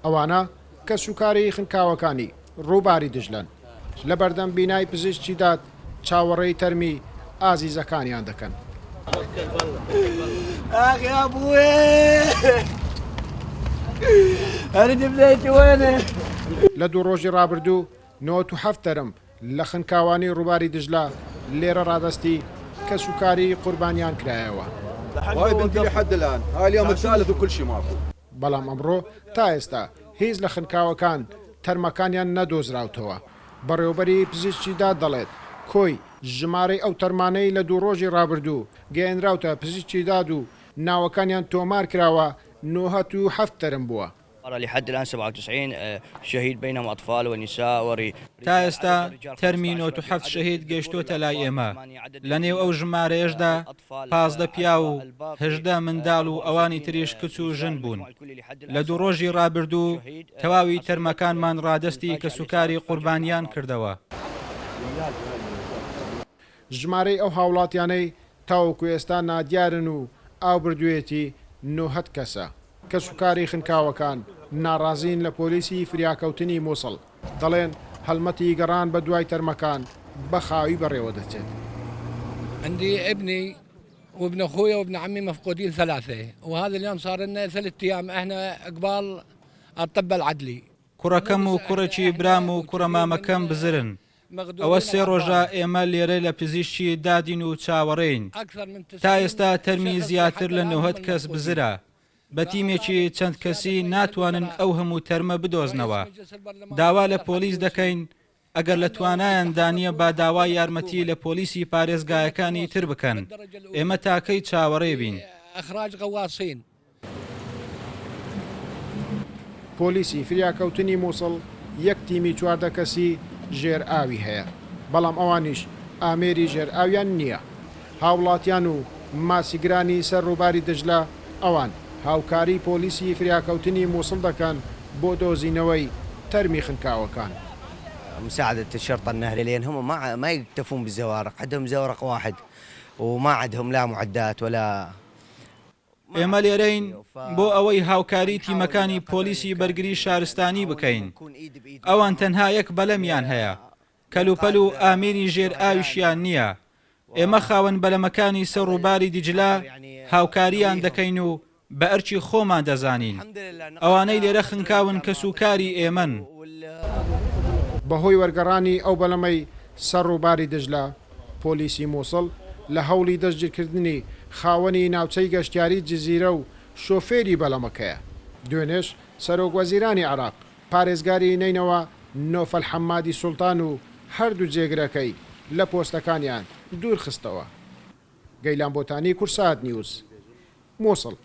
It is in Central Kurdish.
ئەوانە کە سوکاری خنکاوەکانی ڕووباری دژلن لە بەردەم بینای پزیشکی داد چاوەڕێی تەرمی ئازیزەکانیان دەکەن. لە دوو ڕۆژی ڕابردوو 97 تەرم لە خنکاوانی ڕووباری دژلا لێرە ڕادستی کە سوکاری قوربانیان کرایەوە. بەڵام ئەمڕۆ تا ئێستا هیچ لە خنکاوەکان تەرمەکانیان نەدۆزراوتەوە. بەڕێوەبەری پزیشکیدا دەڵێت کۆی ژمارەی ئەو تەرمانەی لە دوو ڕۆژی ڕابردوو گەیەنراوتە پزیشکی داد و ناوەکانیان تۆمار کراوە 97 تەرم بووە. لحد الآن 97 شهيد بينهم أطفال ونساء تا ئێستا تەرمی 97 شەهید گەیشتۆتە لای ئێمە. لە نێو ئەو ژمارەیەشدا 15 پیا و 18 منداڵ و ئەوانی تریش کچ و ژن بوون. لە دوو ڕۆژی ڕابردوو تەواوی تەرمەکانمان ڕادستی کە سوکاری قوربانیان کردەوە. ژمارەی ئەو هاوڵاتیانەی تاوەکو ئێستا نادیارن و ئاو بردوێتی 90 کەسە کە سوکاری خنکاوەکان ناڕازین لە پۆلیسی فریاکەوتنی مووسڵ دەڵێن هەلمەتی گەڕان بە دوای تەرمەکان بە خاوی بەڕێوە دەچێت. عندي ابني وابن اخويا وابن عمي مفقودين ثلاثة وهذا اليوم صار لنا 3 أيام احنا قبال الطب العدلي. کوڕەکەم و کوڕێکی برام و کوڕەمامەکەم بزرن. ئەوە 3 ڕۆژە ئێمە لێرە لە پزیشکی دادین و چاوەڕێین. تا ئێستا تەرمی زیاتر لە 90 کەس بزرە. بە تیمێکی چەند کەسی ناتوانن ئەو هەموو تەرمە بدۆزنەوە. داوا لە پۆلیس دەکەین ئەگەر لە توانایان دانیە با داوای یارمەتی لە پۆلیسی پارێزگایەکانی تر بکەن. ئێمە تاکەی چاوەڕێ بین. پۆلیسی فریاکەوتنی مووسڵ یەک تیمی 14 کەسی ژێر ئاوی هەیە، بەڵام ئەوانیش ئامێری ژێر ئاویان نییە. هاوڵاتیان و ماسیگرانی سەر ڕووباری دژلا ئەوان هاوکاری پۆلیسی فریاکەوتنی مووسڵ دەکەن بۆ دۆزینەوەی تەرمی خنکاوەکان. مساعدة الشرطة النهرية لأن هم ما يكتفون بالزوارق، عندهم زورق واحد وما عندهم لا معدات ولا. ئێمە لێرەین بۆ ئەوەی هاوکاری تیمەکانی پۆلیسی بەرگری شارستانی بکەین. ئەوان تەنها یەک بەلەمیان هەیە، کەلوپەل و ئامێری ژێر ئاویشیان نییە. ئێمە خاوەن بەلەمەکانی سەر ڕووباری دیجلا هاوکاریان دەکەین و بە ئەرچی خۆمان دەزانین. ئەوانەی لێرە خنکاون کە سوکاری ئێمەن. بەهۆی وەرگەڕانی ئەو بەلەمەی سەر ڕووباری دژلا پۆلیسی مووسڵ لە هەوڵی دەستگیرکردنی خاوەنی ناوچەی گەشتیاری جززیرە و شۆفێری بەلەمەکەیە. دوێنێش سەرۆکوەزیرانی عێراق پارێزگاری نینەوە نۆفەل حەمادی سوڵتان و هەردوو جێگرەکەی لە پۆستەکانیان دوور خستەوە. گەیلان بۆتانی کورسات نیوز مووسڵ.